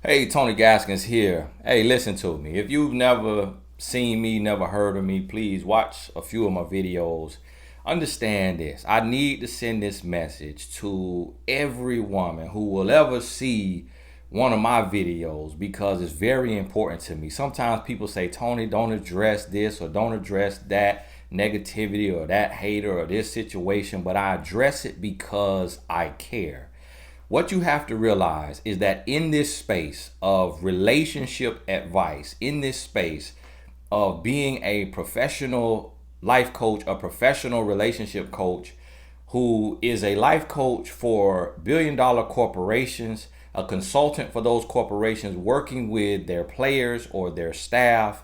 Hey, Tony Gaskins here. Hey, listen to me. If you've never seen me, never heard of me, please watch a few of my videos. Understand this. I need to send this message to every woman who will ever see one of my videos because it's very important to me. Sometimes people say, Tony, don't address this or don't address that negativity or that hater or this situation, but I address it because I care. What you have to realize is that in this space of relationship advice, in this space of being a professional life coach, a professional relationship coach who is a life coach for billion-dollar corporations, a consultant for those corporations working with their players or their staff,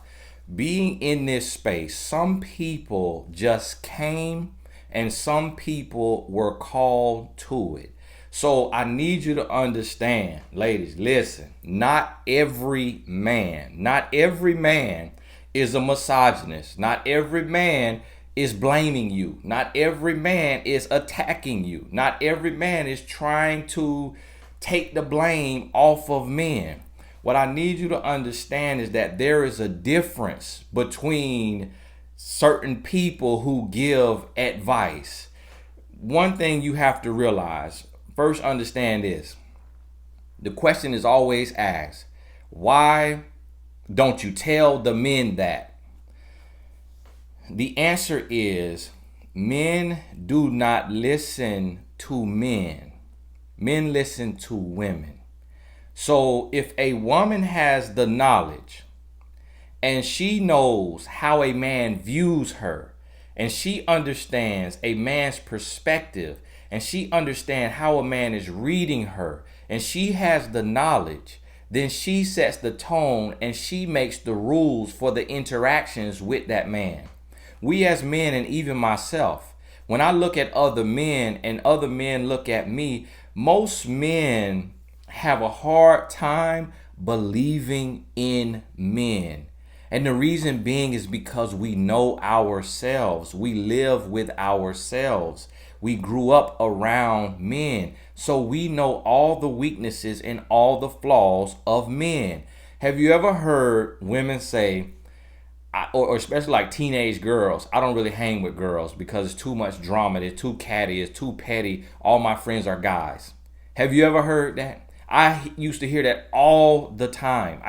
being in this space, some people just came and some people were called to it. So I need you to understand, ladies, listen, not every man is a misogynist. Not every man is blaming you. Not every man is attacking you. Not every man is trying to take the blame off of men. What I need you to understand is that there is a difference between certain people who give advice. One thing you have to realize, first understand this. The question is always asked, why don't you tell the men that? The answer is men do not listen to men. Men listen to women. So if a woman has the knowledge and she knows how a man views her and she understands a man's perspective and she understands how a man is reading her and she has the knowledge, then she sets the tone and she makes the rules for the interactions with that man. We as men, and even myself, when I look at other men and other men look at me, most men have a hard time believing in men. And the reason being is because we know ourselves. We live with ourselves. We grew up around men. So we know all the weaknesses and all the flaws of men. Have you ever heard women say, or especially like teenage girls, I don't really hang with girls because it's too much drama, it's too catty, it's too petty, all my friends are guys. Have you ever heard that? I used to hear that all the time.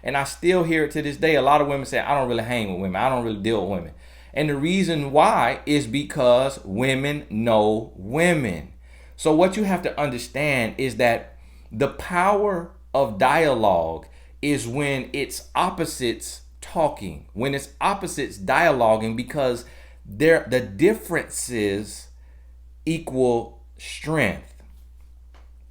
And I still hear it to this day. A lot of women say, I don't really hang with women. I don't really deal with women. And the reason why is because women know women. So what you have to understand is that the power of dialogue is when it's opposites talking, when it's opposites dialoguing, because the differences equal strength.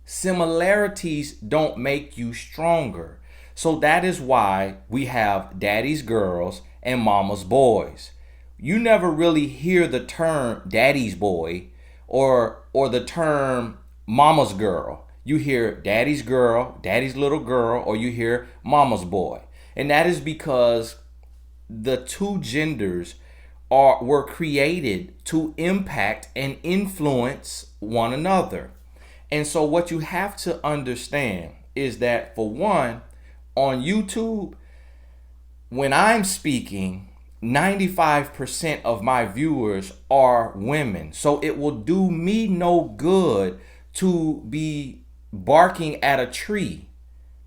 Similarities don't make you stronger. So that is why we have daddy's girls and mama's boys. You never really hear the term daddy's boy or the term mama's girl. You hear daddy's girl, daddy's little girl, or you hear mama's boy. And that is because the two genders were created to impact and influence one another. And so what you have to understand is that, for one, on YouTube, when I'm speaking, 95% of my viewers are women. So it will do me no good to be barking at a tree,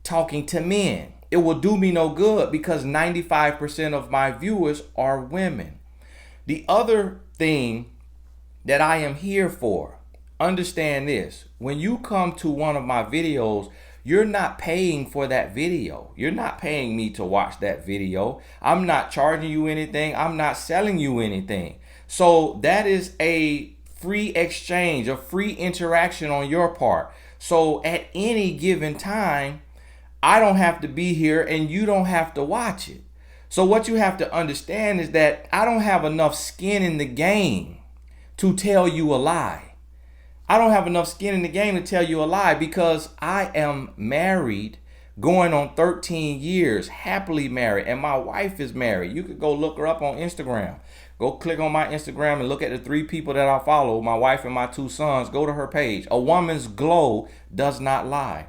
talking to men. It will do me no good because 95% of my viewers are women. The other thing that I am here for, understand this. When you come to one of my videos, you're not paying for that video. You're not paying me to watch that video. I'm not charging you anything. I'm not selling you anything. So that is a free exchange, a free interaction on your part. So at any given time, I don't have to be here and you don't have to watch it. So what you have to understand is that I don't have enough skin in the game to tell you a lie. I don't have enough skin in the game to tell you a lie because I am married, going on 13 years, happily married, and my wife is married. You could go look her up on Instagram. Go click on my Instagram and look at the 3 people that I follow, my wife and my 2 sons. Go to her page. A woman's glow does not lie.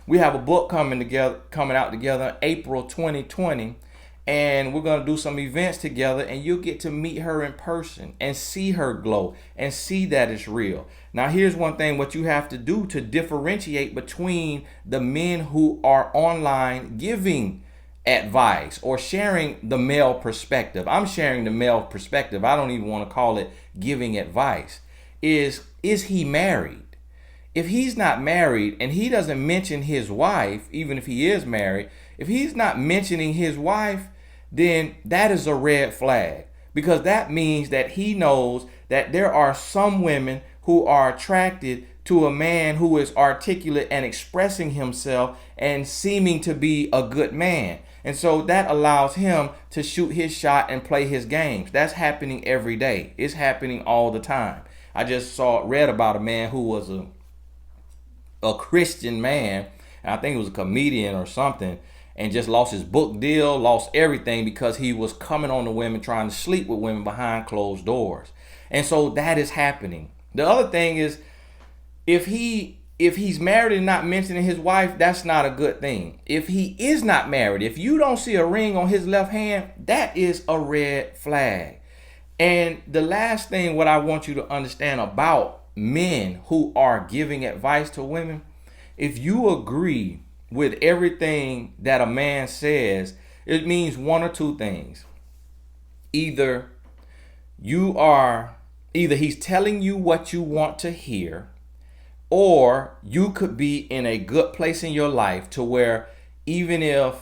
We have a book coming out together April 2020, and we're going to do some events together, and you'll get to meet her in person and see her glow and see that it's real. Now, here's one thing what you have to do to differentiate between the men who are online giving advice or sharing the male perspective. I'm sharing the male perspective. I don't even want to call it giving advice. Is he married? If he's not married and he doesn't mention his wife, even if he is married, if he's not mentioning his wife, then that is a red flag, because that means that he knows that there are some women who are attracted to a man who is articulate and expressing himself and seeming to be a good man. And so that allows him to shoot his shot and play his games. That's happening every day. It's happening all the time. I just read about a man who was a Christian man, and I think he was a comedian or something, and just lost his book deal, lost everything because he was coming on the women, trying to sleep with women behind closed doors. And so that is happening. The other thing is, if he's married and not mentioning his wife, that's not a good thing. If he is not married, if you don't see a ring on his left hand, that is a red flag. And the last thing what I want you to understand about men who are giving advice to women, if you agree with everything that a man says, it means one or two things. Either he's telling you what you want to hear, or you could be in a good place in your life to where even if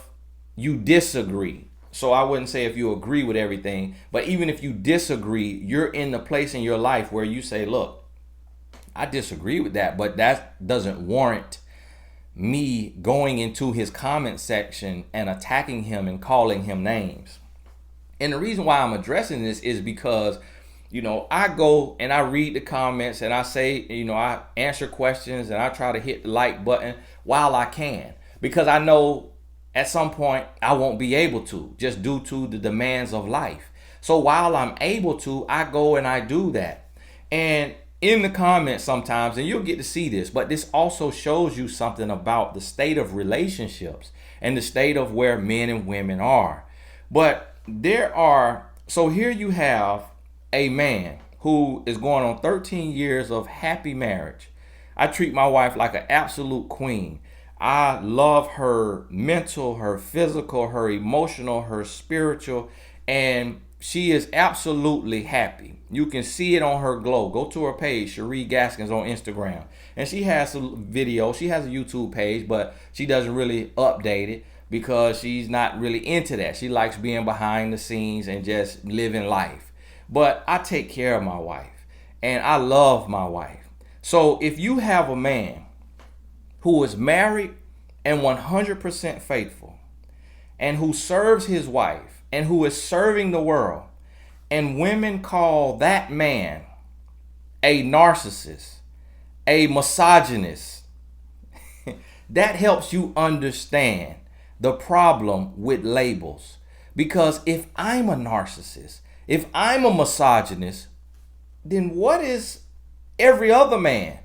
you disagree, so I wouldn't say if you agree with everything, but even if you disagree, you're in the place in your life where you say, look, I disagree with that, but that doesn't warrant me going into his comment section and attacking him and calling him names. And the reason why I'm addressing this is because, I go and I read the comments and I say, I answer questions and I try to hit the like button while I can, because I know at some point I won't be able to, just due to the demands of life. So while I'm able to, I go and I do that. And in the comments sometimes, and you'll get to see this, but this also shows you something about the state of relationships and the state of where men and women are. But so here you have a man who is going on 13 years of happy marriage. I treat my wife like an absolute queen. I love her mental, her physical, her emotional, her spiritual, and she is absolutely happy. You can see it on her glow. Go to her page, Cherie Gaskins on Instagram. And she has a video. She has a YouTube page, but she doesn't really update it because she's not really into that. She likes being behind the scenes and just living life. But I take care of my wife and I love my wife. So if you have a man who is married and 100% faithful and who serves his wife and who is serving the world, and women call that man a narcissist, a misogynist, that helps you understand the problem with labels. Because if I'm a narcissist, if I'm a misogynist, then what is every other man?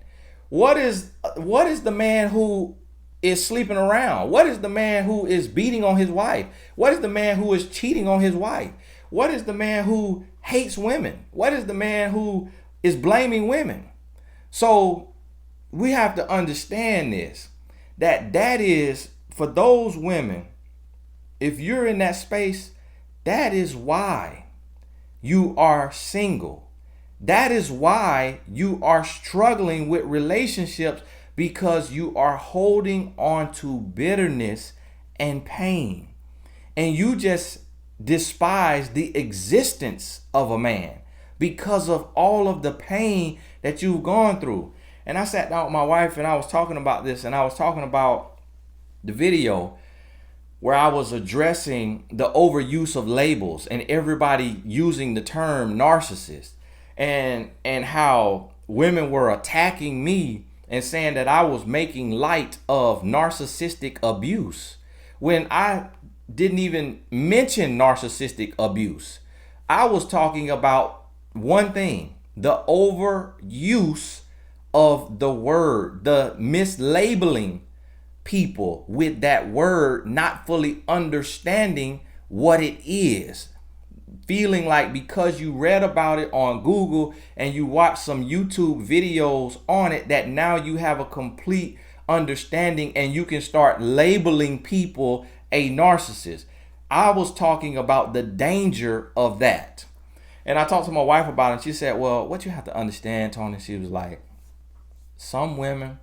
What is the man who is sleeping around? What is the man who is beating on his wife? What is the man who is cheating on his wife? What is the man who hates women? What is the man who is blaming women? So we have to understand this, that is for those women. If you're in that space, that is why you are single. That is why you are struggling with relationships, because you are holding on to bitterness and pain. And you just despise the existence of a man because of all of the pain that you've gone through. And I sat down with my wife and I was talking about this, and I was talking about the video where I was addressing the overuse of labels and everybody using the term narcissist, and how women were attacking me and saying that I was making light of narcissistic abuse when I didn't even mention narcissistic abuse. I was talking about one thing: the overuse of the word, the mislabeling people with that word, not fully understanding what it is. Feeling like because you read about it on Google and you watch some YouTube videos on it, that now you have a complete understanding and you can start labeling people a narcissist. I was talking about the danger of that. And I talked to my wife about it, and she said, well, what you have to understand, Tony, she was like, some women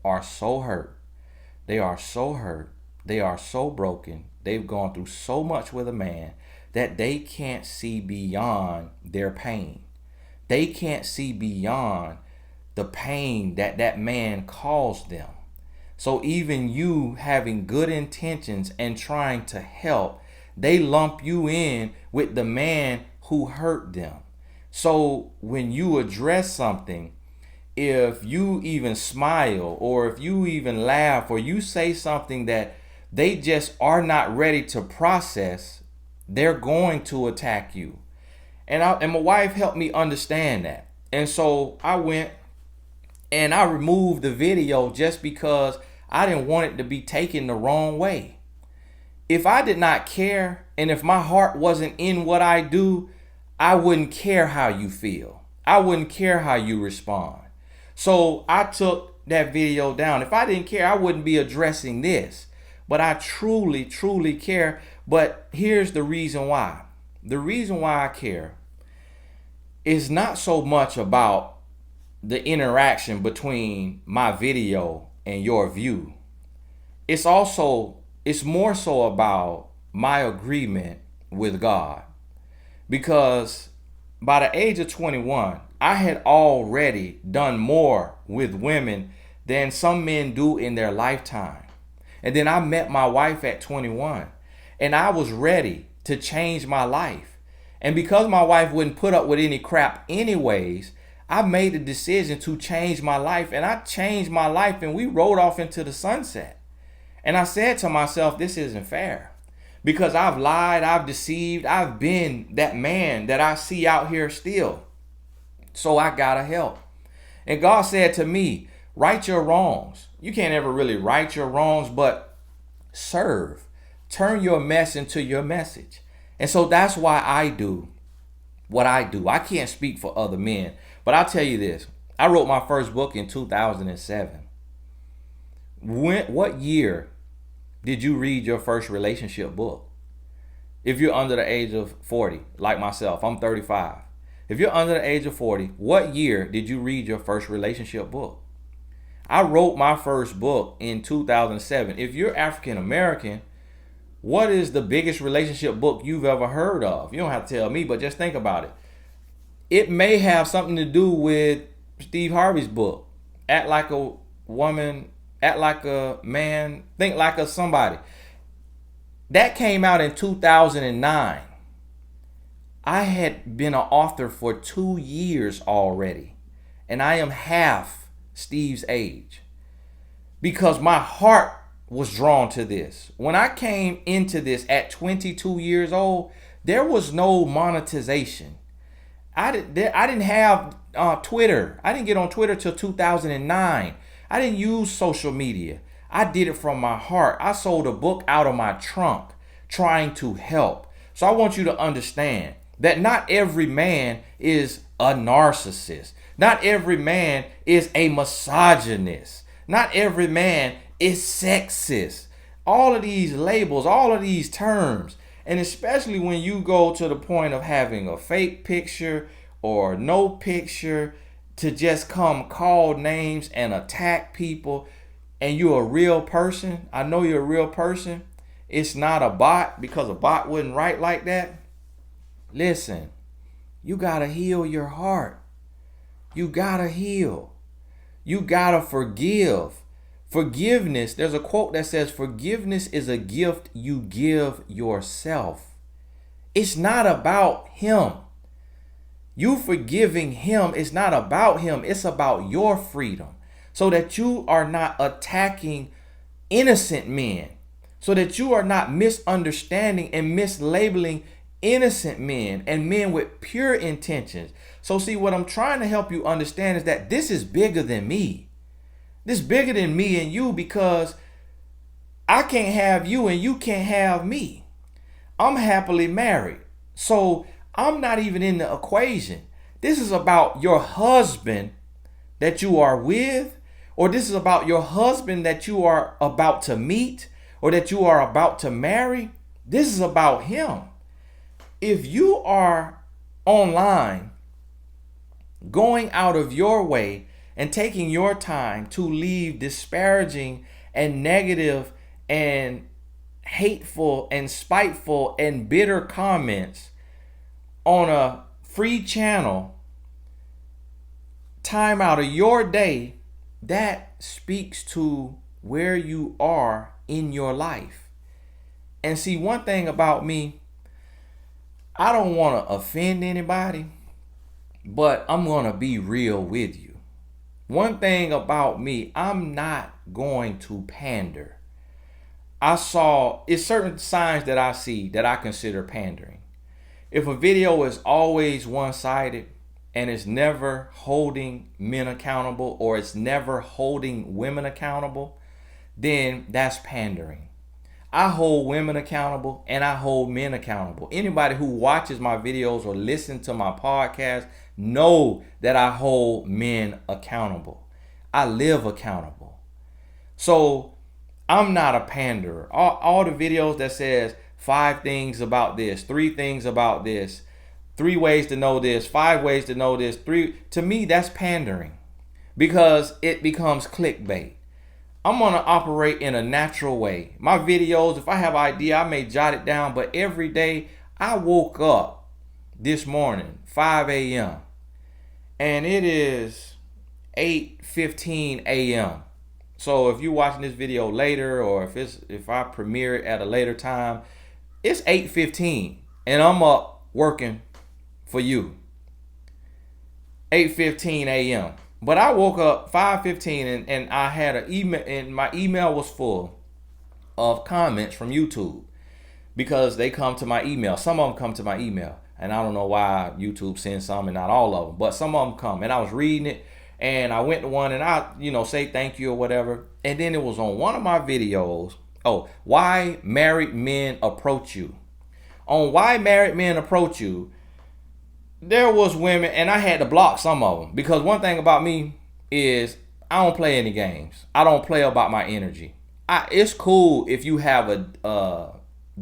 are so hurt. They are so hurt. They are so broken. They've gone through so much with a man that they can't see beyond their pain. They can't see beyond the pain that that man caused them. So even you having good intentions and trying to help, they lump you in with the man who hurt them. So when you address something, if you even smile or if you even laugh or you say something that they just are not ready to process, they're going to attack you. And my wife helped me understand that. And so I went and I removed the video just because I didn't want it to be taken the wrong way. If I did not care and if my heart wasn't in what I do, I wouldn't care how you feel. I wouldn't care how you respond. So I took that video down. If I didn't care, I wouldn't be addressing this. But I truly, truly care. But here's the reason why. The reason why I care is not so much about the interaction between my video and your view. It's more so about my agreement with God. Because by the age of 21, I had already done more with women than some men do in their lifetime. And then I met my wife at 21 and I was ready to change my life. And because my wife wouldn't put up with any crap anyways, I made the decision to change my life, and I changed my life and we rode off into the sunset. And I said to myself, this isn't fair. Because I've lied, I've deceived, I've been that man that I see out here still. So I gotta help. And God said to me, right your wrongs. You can't ever really right your wrongs, but serve. Turn your mess into your message. And so that's why I do what I do. I can't speak for other men, but I'll tell you this. I wrote my first book in 2007. What year did you read your first relationship book? If you're under the age of 40, like myself, I'm 35. If you're under the age of 40, what year did you read your first relationship book? I wrote my first book in 2007. If you're African American, what is the biggest relationship book you've ever heard of? You don't have to tell me, but just think about it. It may have something to do with Steve Harvey's book, Act Like a Woman, Act Like a Man, Think Like a Somebody. That came out in 2009. I had been an author for 2 years already, and I am half Steve's age because my heart was drawn to this. When I came into this at 22 years old, there was no monetization. I didn't have Twitter. I didn't get on Twitter till 2009. I didn't use social media. I did it from my heart. I sold a book out of my trunk trying to help. So I want you to understand that not every man is a narcissist. Not every man is a misogynist. Not every man is sexist. All of these labels, all of these terms, and especially when you go to the point of having a fake picture or no picture to just come call names and attack people, and you're a real person. I know you're a real person. It's not a bot, because a bot wouldn't write like that. Listen, you gotta heal your heart. You gotta heal. You gotta forgive. Forgiveness, there's a quote that says, forgiveness is a gift you give yourself. It's not about him. You forgiving him is not about him. It's about your freedom, so that you are not attacking innocent men, so that you are not misunderstanding and mislabeling innocent men and men with pure intentions. So see, what I'm trying to help you understand is that this is bigger than me. This is bigger than me and you, because I can't have you and you can't have me. I'm happily married. So I'm not even in the equation. This is about your husband that you are with, or this is about your husband that you are about to meet, or that you are about to marry. This is about him. If you are online, going out of your way and taking your time to leave disparaging and negative and hateful and spiteful and bitter comments on a free channel, time out of your day, that speaks to where you are in your life. And see, one thing about me, I don't want to offend anybody, but I'm going to be real with you. One thing about me, I'm not going to pander. It's certain signs that I see that I consider pandering. If a video is always one-sided and it's never holding men accountable, or it's never holding women accountable, then that's pandering. I hold women accountable and I hold men accountable. Anybody who watches my videos or listens to my podcast know that I hold men accountable. I live accountable. So I'm not a panderer. All the videos that says 5 things about this, 3 things about this, 3 ways to know this, 5 ways to know this, to me, that's pandering, because it becomes clickbait. I'm going to operate in a natural way. My videos, if I have an idea, I may jot it down, but every day I woke up this morning, 5 a.m., and it is 8:15 a.m. So if you're watching this video later, or if I premiere it at a later time, it's 8:15 and I'm up working for you. 8:15 a.m. But I woke up 5:15 and I had an email, and my email was full of comments from YouTube, because they come to my email. Some of them come to my email, and I don't know why YouTube sends some and not all of them, but some of them come. And I was reading it, and I went to one and I, say thank you or whatever. And then it was on one of my videos. Oh, why married men approach you. On why married men approach you, there was women, and I had to block some of them, because one thing about me is I don't play any games. I don't play about my energy. It's cool if you have a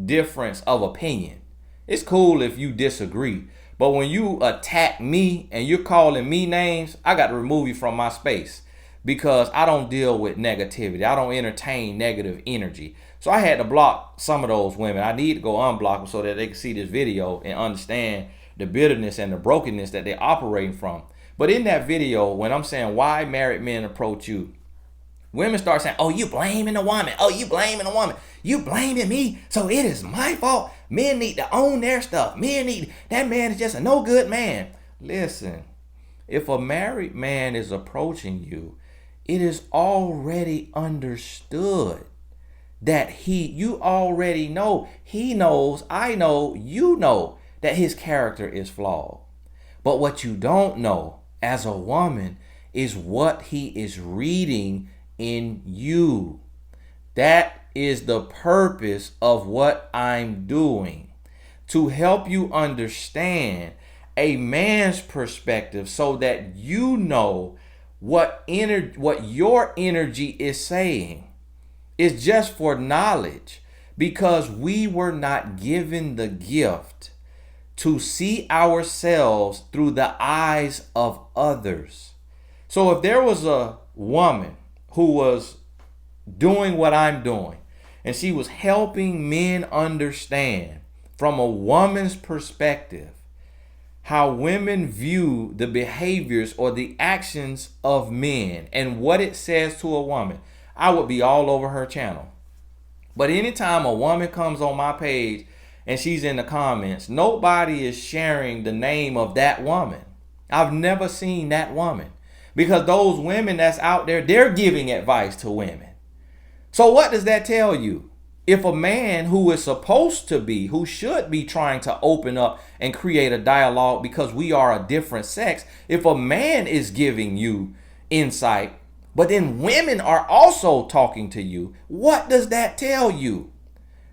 difference of opinion. It's cool if you disagree. But when you attack me and you're calling me names, I got to remove you from my space, because I don't deal with negativity. I don't entertain negative energy. So I had to block some of those women. I need to go unblock them so that they can see this video and understand the bitterness and the brokenness that they're operating from. But in that video, when I'm saying why married men approach you, women start saying, oh, you blaming the woman. Oh, you blaming the woman. You blaming me. So it is my fault. Men need to own their stuff. That man is just a no good man. Listen, if a married man is approaching you, it is already understood that you already know, he knows, I know, you know that his character is flawed. But what you don't know as a woman is what he is reading in you. That is the purpose of what I'm doing, to help you understand a man's perspective, so that you know what your energy is saying. It's just for knowledge, because we were not given the gift to see ourselves through the eyes of others. So if there was a woman who was doing what I'm doing, and she was helping men understand from a woman's perspective how women view the behaviors or the actions of men and what it says to a woman, I would be all over her channel. But anytime a woman comes on my page and she's in the comments, nobody is sharing the name of that woman. I've never seen that woman, because those women that's out there, they're giving advice to women. So what does that tell you? If a man who should be trying to open up and create a dialogue, because we are a different sex, if a man is giving you insight, But then women are also talking to you. What does that tell you?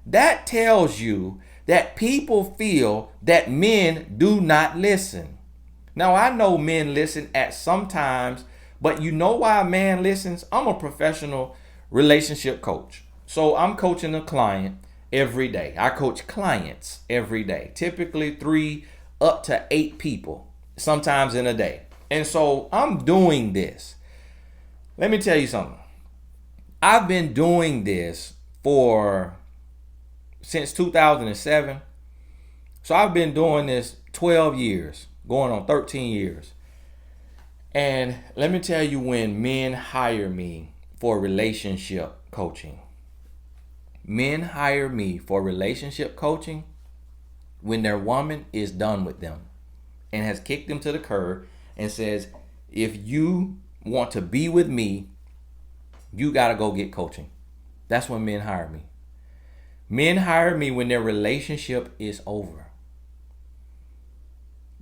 That tells you that people feel that men do not listen. Now, I know men listen at some times, but you know why a man listens? I'm a professional relationship coach. So I'm coaching a client every day. I coach clients every day, typically 3 up to 8 people, sometimes in a day. And so I'm doing this. Let me tell you something. I've been doing this since 2007. So I've been doing this 12 years, going on 13 years. And let me tell you, when men hire me for relationship coaching, men hire me for relationship coaching when their woman is done with them and has kicked them to the curb and says, if you want to be with me, you got to go get coaching. That's when men hire me. Men hire me when their relationship is over.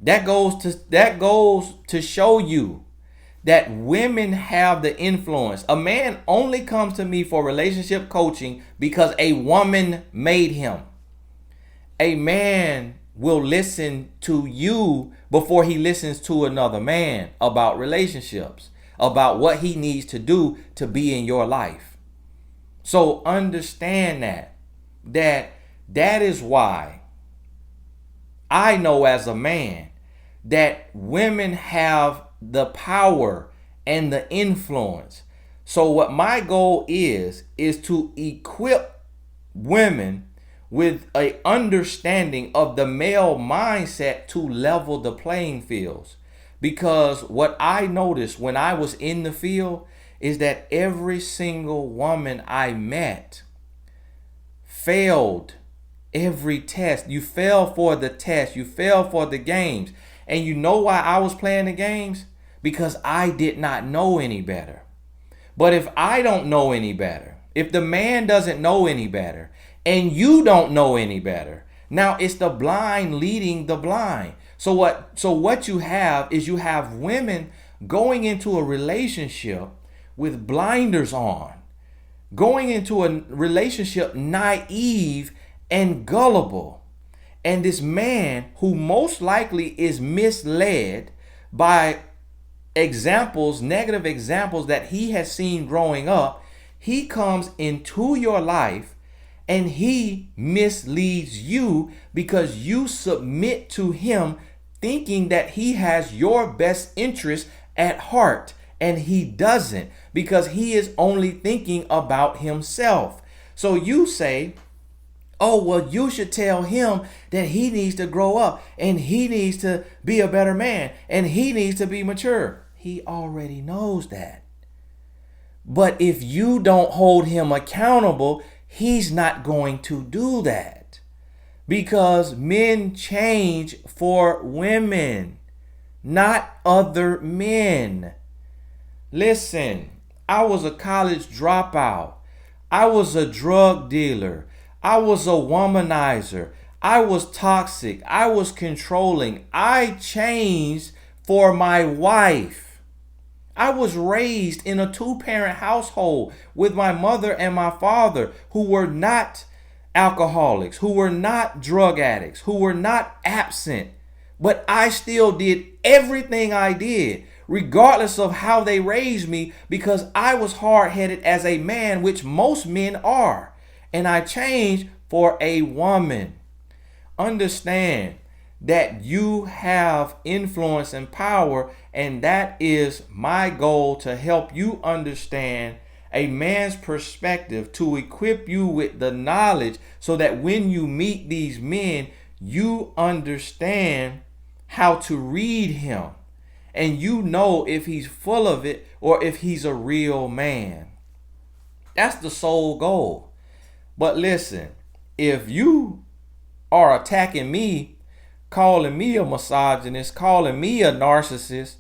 That goes to show you that women have the influence. A man only comes to me for relationship coaching because a woman made him. A man will listen to you before he listens to another man about relationships, about what he needs to do to be in your life. So understand that is why I know as a man that women have the power and the influence. So what my goal is to equip women with a understanding of the male mindset to level the playing fields. Because what I noticed when I was in the field is that every single woman I met failed every test. You fail for the test. You fail for the games. And you know why I was playing the games? Because I did not know any better. But if I don't know any better, if the man doesn't know any better, and you don't know any better, now it's the blind leading the blind. So what you have is you have women going into a relationship with blinders on, going into a relationship naive and gullible. And this man, who most likely is misled by negative examples that he has seen growing up, he comes into your life and he misleads you because you submit to him thinking that he has your best interest at heart. And he doesn't, because he is only thinking about himself. So you say, oh, well, you should tell him that he needs to grow up and he needs to be a better man and he needs to be mature. He already knows that. But if you don't hold him accountable, he's not going to do that, because men change for women, not other men. Listen, I was a college dropout. I was a drug dealer. I was a womanizer. I was toxic. I was controlling. I changed for my wife. I was raised in a 2-parent household with my mother and my father, who were not alcoholics, who were not drug addicts, who were not absent. But I still did everything I did, regardless of how they raised me, because I was hard-headed as a man, which most men are. And I changed for a woman. Understand that you have influence and power, and that is my goal, to help you understand a man's perspective, to equip you with the knowledge so that when you meet these men, you understand how to read him, and you know if he's full of it or if he's a real man. That's the sole goal. But listen, if you are attacking me, calling me a misogynist, calling me a narcissist,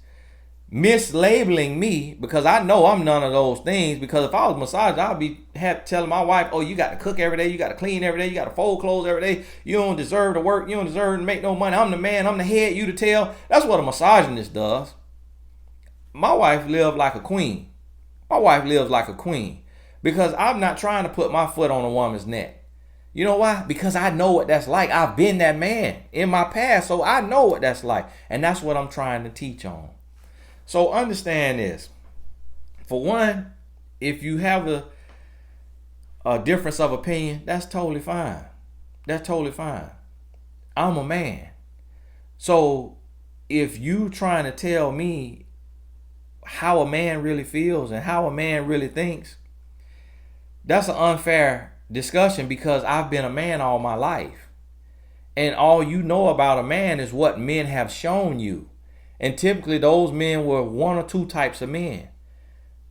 mislabeling me, because I know I'm none of those things, because if I was misogynist, I'd be telling my wife, oh, you got to cook every day, you got to clean every day, you got to fold clothes every day, you don't deserve to work, you don't deserve to make no money, I'm the man, I'm the head, you the tail. That's what a misogynist does. My wife lived like a queen. My wife lives like a queen because I'm not trying to put my foot on a woman's neck. You know why? Because I know what that's like. I've been that man in my past, so I know what that's like. And that's what I'm trying to teach on. So understand this. For one, if you have a difference of opinion, that's totally fine. That's totally fine. I'm a man. So if you trying to tell me how a man really feels and how a man really thinks, that's an unfair discussion because I've been a man all my life. And all you know about a man is what men have shown you. And typically those men were one or two types of men.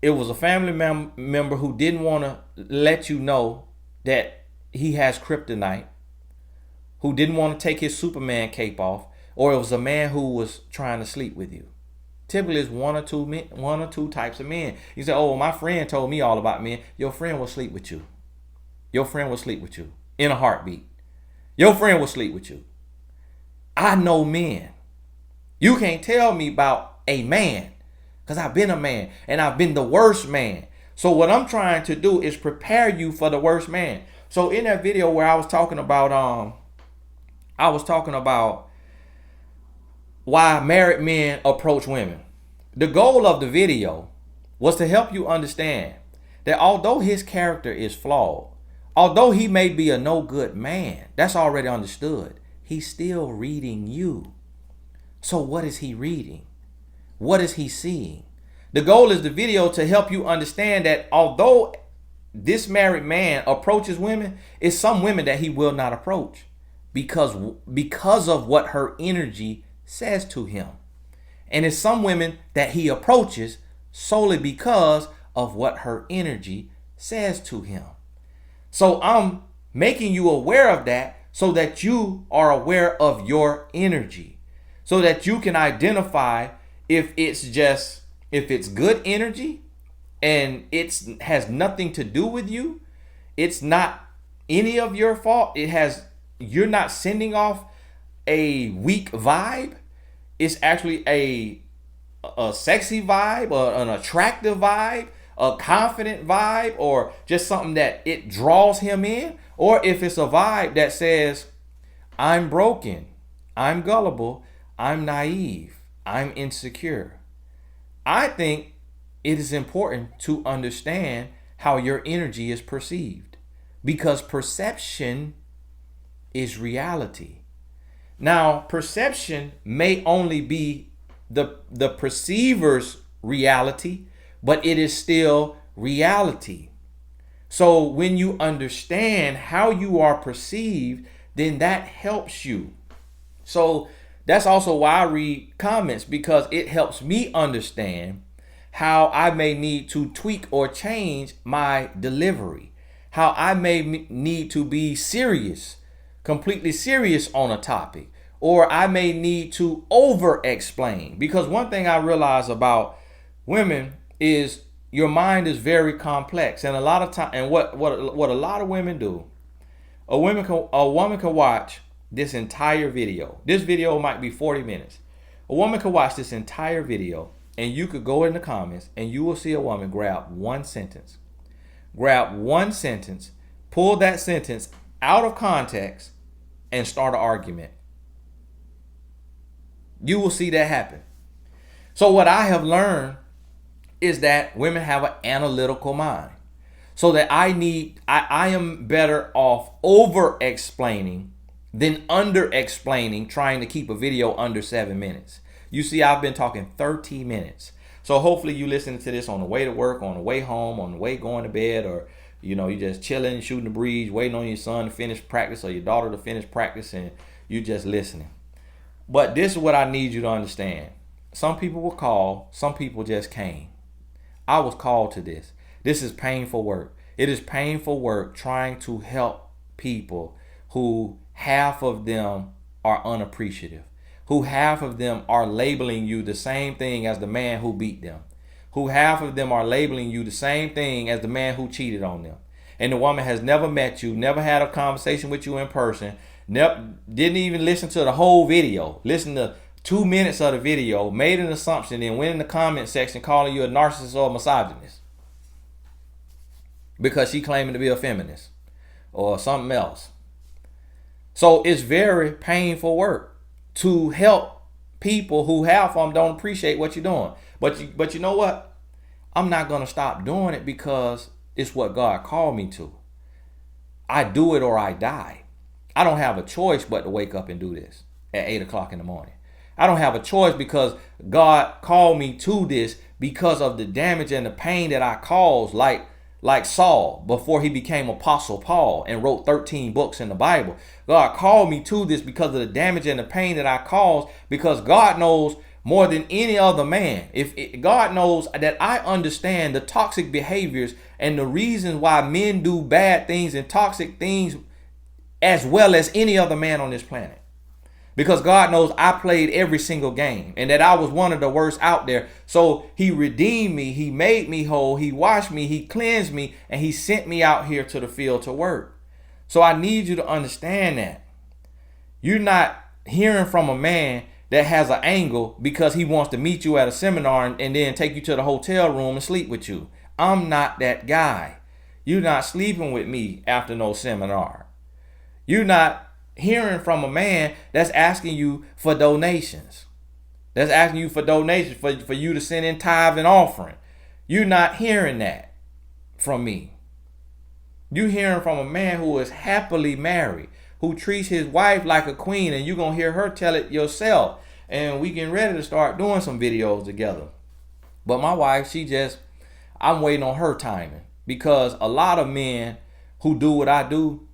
It was a family member who didn't want to let you know that he has kryptonite, who didn't want to take his Superman cape off, or it was a man who was trying to sleep with you. Typically it's one or two types of men. You say, oh, my friend told me all about men. Your friend will sleep with you. Your friend will sleep with you in a heartbeat. Your friend will sleep with you. I know men. You can't tell me about a man because I've been a man and I've been the worst man. So what I'm trying to do is prepare you for the worst man. So in that video where I was talking about why married men approach women. The goal of the video was to help you understand that although his character is flawed, although he may be a no good man, that's already understood. He's still reading you. So what is he reading? What is he seeing? The goal is the video to help you understand that although this married man approaches women, it's some women that he will not approach because of what her energy says to him. And it's some women that he approaches solely because of what her energy says to him. So I'm making you aware of that so that you are aware of your energy, so that you can identify if it's good energy and it has nothing to do with you. It's not any of your fault. You're not sending off a weak vibe. It's actually a sexy vibe, or an attractive vibe, a confident vibe, or just something that it draws him in. Or if it's a vibe that says, I'm broken, I'm gullible, I'm naive, I'm insecure. I think it is important to understand how your energy is perceived, because perception is reality. Now, perception may only be the perceiver's reality, but it is still reality. So when you understand how you are perceived, then that helps you. So that's also why I read comments, because it helps me understand how I may need to tweak or change my delivery, how I may need to be serious, completely serious on a topic, or I may need to over explain. Because one thing I realize about women is your mind is very complex, and a lot of time, and what a lot of women do, a woman can watch this entire video. This video might be 40 minutes. A woman can watch this entire video, and you could go in the comments and you will see a woman grab one sentence, pull that sentence out of context and start an argument. You will see that happen. So what I have learned is that women have an analytical mind. So that I am better off over explaining than under explaining, trying to keep a video under 7 minutes. You see, I've been talking 30 minutes. So hopefully you listening to this on the way to work, on the way home, on the way going to bed, or you just chilling, shooting the breeze, waiting on your son to finish practice or your daughter to finish practice, and you just listening. But this is what I need you to understand. Some people will call, some people just came. I was called to this. This is painful work. It is painful work trying to help people who half of them are unappreciative, who half of them are labeling you the same thing as the man who beat them, who half of them are labeling you the same thing as the man who cheated on them. And the woman has never met you, never had a conversation with you in person, didn't even listen to the whole video, listened to 2 minutes of the video, made an assumption, and went in the comment section calling you a narcissist or a misogynist. because she claiming to be a feminist or something else. So it's very painful work to help people who half of them don't appreciate what you're doing. But you know what? I'm not going to stop doing it because it's what God called me to. I do it or I die. I don't have a choice but to wake up and do this at 8 o'clock in the morning. I don't have a choice because God called me to this because of the damage and the pain that I caused, like Saul before he became Apostle Paul and wrote 13 books in the Bible. God called me to this because of the damage and the pain that I caused, because God knows more than any other man. God knows that I understand the toxic behaviors and the reasons why men do bad things and toxic things as well as any other man on this planet. Because God knows I played every single game and that I was one of the worst out there. So he redeemed me. He made me whole. He washed me. He cleansed me. And he sent me out here to the field to work. So I need you to understand that. You're not hearing from a man that has an angle because he wants to meet you at a seminar and then take you to the hotel room and sleep with you. I'm not that guy. You're not sleeping with me after no seminar. You're not hearing from a man that's asking you for donations. That's asking you for donations for you to send in tithe and offering. You're not hearing that from me. You're hearing from a man who is happily married, who treats his wife like a queen, and you're going to hear her tell it yourself. And we getting ready to start doing some videos together. But my wife, I'm waiting on her timing, because a lot of men who do what I do,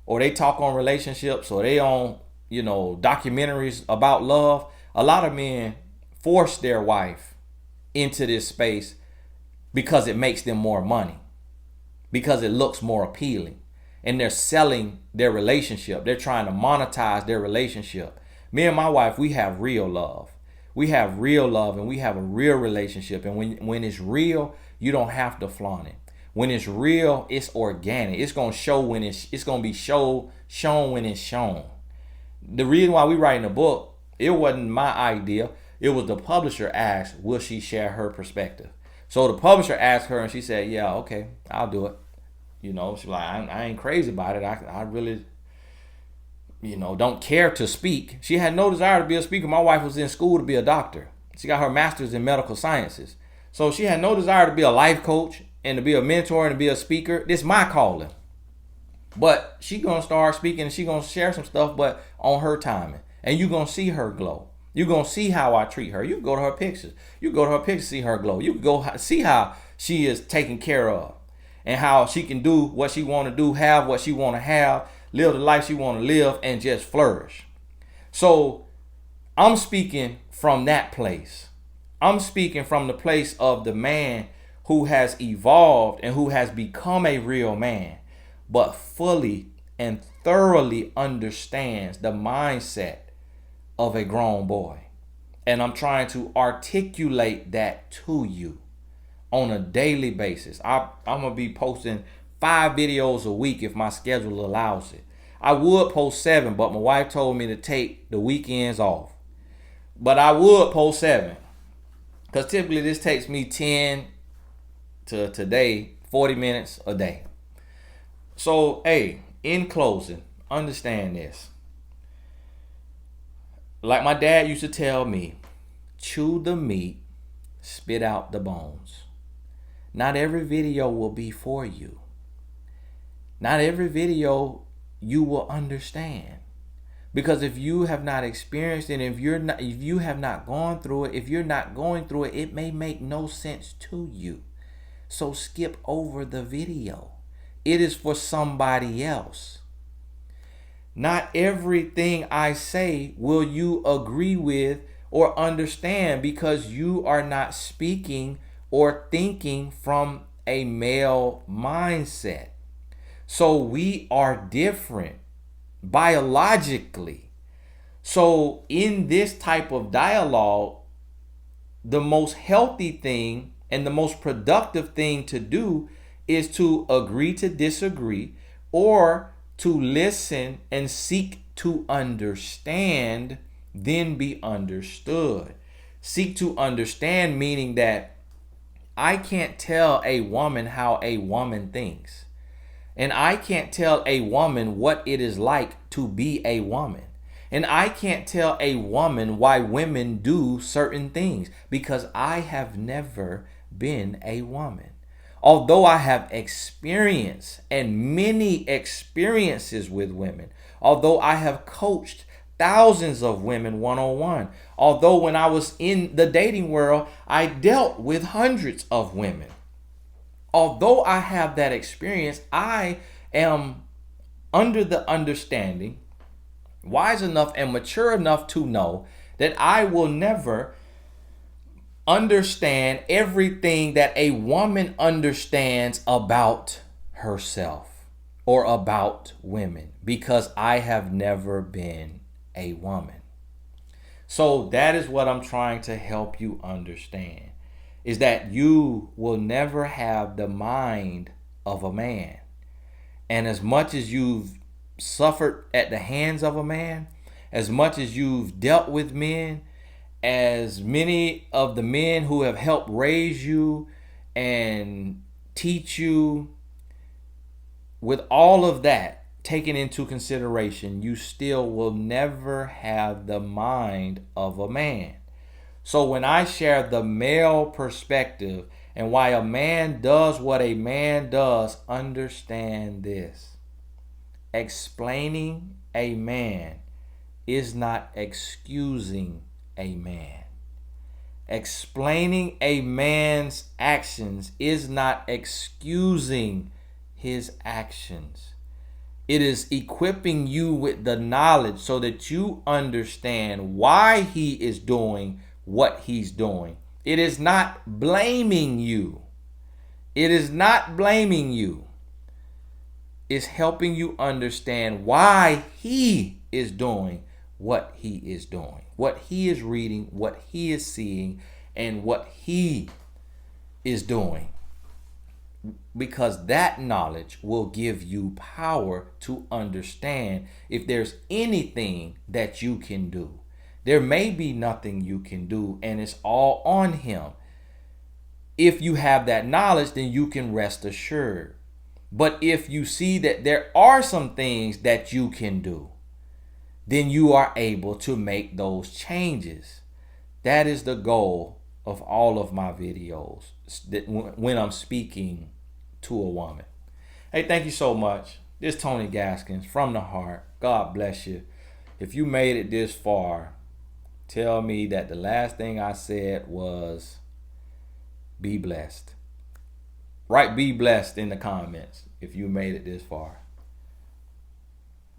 or they talk on relationships, or they on, documentaries about love. A lot of men force their wife into this space because it makes them more money, because it looks more appealing, and they're selling their relationship. They're trying to monetize their relationship. Me and my wife, we have real love. We have real love, and we have a real relationship. And when it's real, you don't have to flaunt it. When it's real, it's organic. It's gonna show when it's gonna be shown when it's shown. The reason why we writing a book, it wasn't my idea. It was the publisher asked, will she share her perspective? So the publisher asked her, and she said, yeah, okay, I'll do it. She's like, I ain't crazy about it. I really, don't care to speak. She had no desire to be a speaker. My wife was in school to be a doctor. She got her master's in medical sciences. So she had no desire to be a life coach and to be a mentor and to be a speaker. This is my calling. But she going to start speaking, and she going to share some stuff, but on her timing. And you going to see her glow. You're going to see how I treat her. You can go to her pictures. You can go to her pictures, see her glow. You can go see how she is taken care of and how she can do what she want to do, have what she want to have, live the life she want to live, and just flourish. So I'm speaking from that place. I'm speaking from the place of the man who has evolved and who has become a real man, but fully and thoroughly understands the mindset of a grown boy. And I'm trying to articulate that to you on a daily basis. I'm going to be posting 5 videos a week if my schedule allows it. I would post 7, but my wife told me to take the weekends off. But I would post 7, because typically this takes me 10 to today, 40 minutes a day. So, hey, in closing, understand this. Like my dad used to tell me, chew the meat, spit out the bones. Not every video will be for you. Not every video you will understand. Because if you have not experienced it, if you have not gone through it, if you're not going through it, it may make no sense to you. So skip over the video. It is for somebody else. Not everything I say will you agree with or understand, because you are not speaking or thinking from a male mindset. So we are different biologically. So in this type of dialogue, the most healthy thing and the most productive thing to do is to agree to disagree, or to listen and seek to understand, then be understood. Seek to understand, meaning that I can't tell a woman how a woman thinks. And I can't tell a woman what it is like to be a woman. And I can't tell a woman why women do certain things because I have never been a woman. Although I have experience and many experiences with women, although I have coached thousands of women one-on-one, although when I was in the dating world, I dealt with hundreds of women. Although I have that experience, I am under the understanding, wise enough and mature enough to know that I will never understand everything that a woman understands about herself or about women because I have never been a woman. So that is what I'm trying to help you understand, is that you will never have the mind of a man. And as much as you've suffered at the hands of a man, as much as you've dealt with men, as many of the men who have helped raise you and teach you, with all of that taken into consideration, you still will never have the mind of a man. So when I share the male perspective and why a man does what a man does, understand this. Explaining a man is not excusing a man. Explaining a man's actions is not excusing his actions. It is equipping you with the knowledge so that you understand why he is doing what he's doing. It is not blaming you. It is not blaming you. It's helping you understand why he is doing what he is doing, what he is reading, what he is seeing, and what he is doing. Because that knowledge will give you power to understand if there's anything that you can do. There may be nothing you can do, and it's all on him. If you have that knowledge, then you can rest assured. But if you see that there are some things that you can do, then you are able to make those changes. That is the goal of all of my videos when I'm speaking to a woman. Hey, thank you so much. This is Tony Gaskins from the heart. God bless you. If you made it this far, tell me that the last thing I said was be blessed. Write be blessed in the comments if you made it this far.